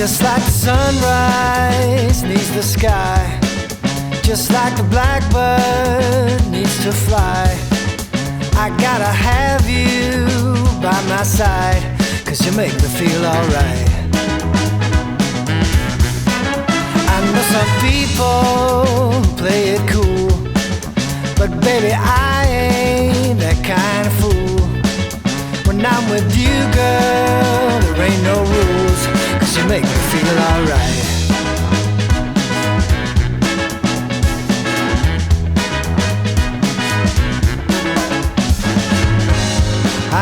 Just like the sunrise needs the sky, just like the blackbird needs to fly, I gotta have you by my side, 'cause you make me feel alright. I know some people play it cool, but baby I ain't that kind of fool. When I'm with you, girl, there ain't no rules, 'cause you make me feel alright.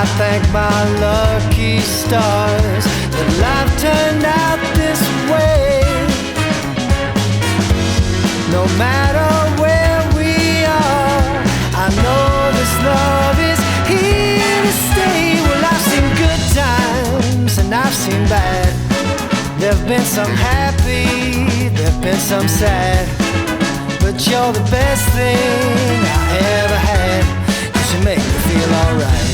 I thank my lucky stars that life turned out this way. No matter where we are, I know this love is here to stay. Well, I've seen good times and I've seen bad. There've been some happy, there've been some sad, but you're the best thing I ever had, 'cause you make me feel alright.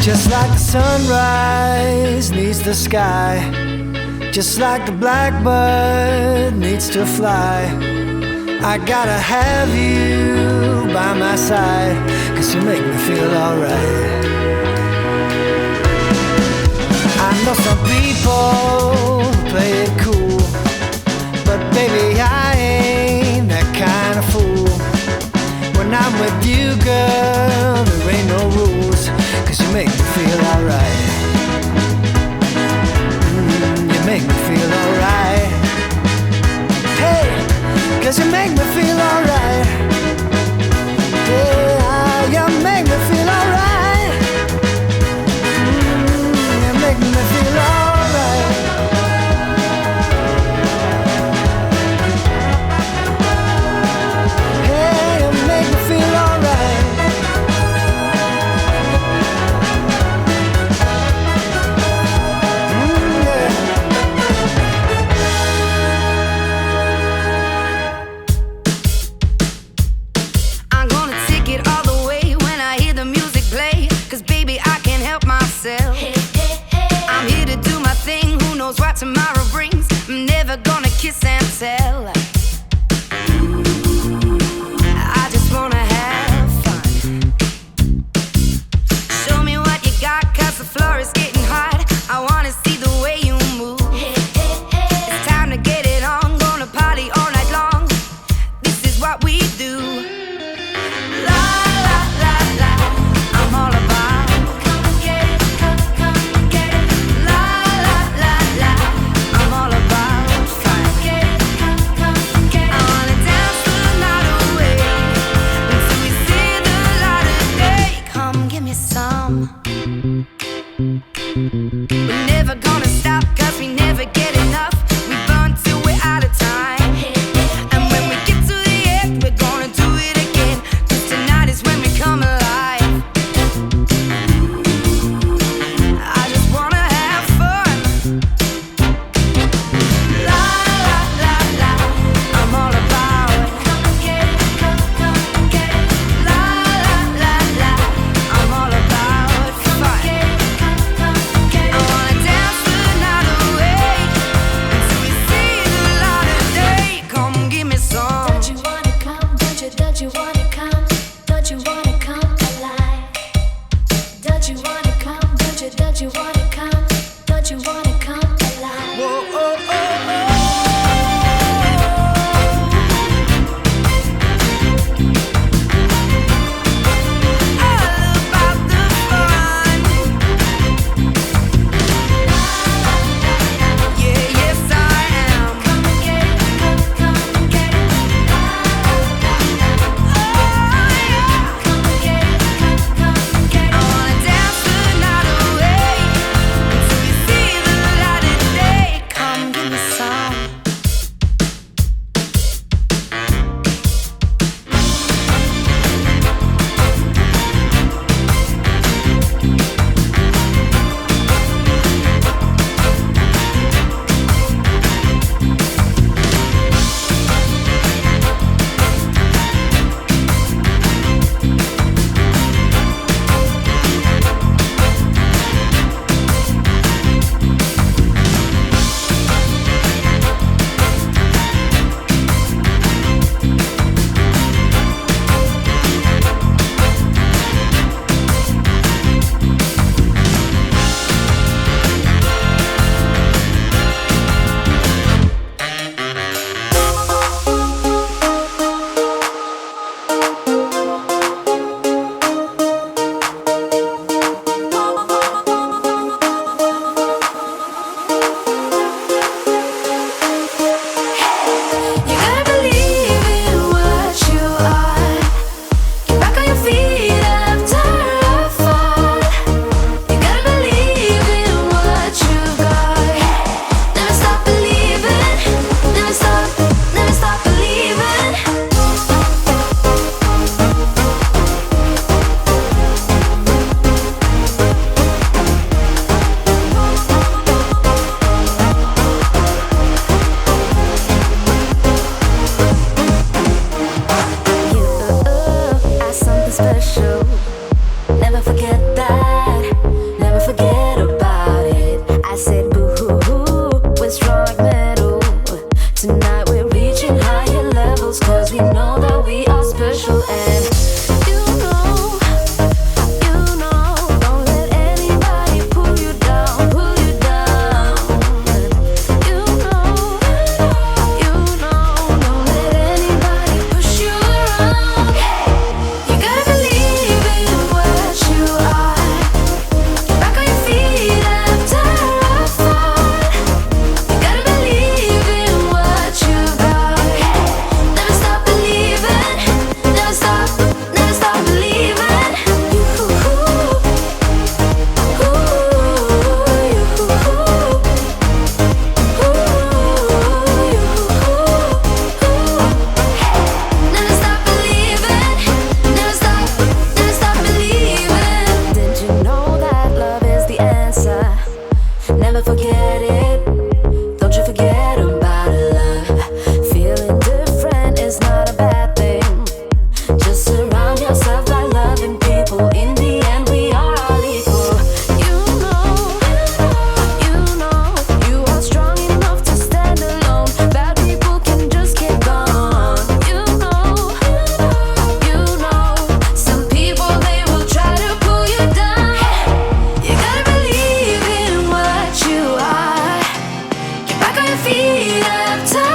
Just like the sunrise needs the sky, just like the blackbird needs to fly, I gotta have you by my side, 'cause you make me feel alright. I know some people play it cool, but baby I ain't that kind of fool. When I'm with you, girl, there ain't no rules, 'cause you make me feel alright. You make me feel alright. Hey, 'cause you make me feel alright. Yeah, you make me feel alright. You make me feel alright. Hey, you make me feel alright. What tomorrow brings, I'm never gonna kiss and tell. I just wanna have fun. Show me what you got, 'cause the floor is getting hot. I wanna see the way you move. It's time to get it on, gonna party all night long. This is what we do. La la la la, I'm all about. Come get it, come get it. La la la la, I'm all speed up time.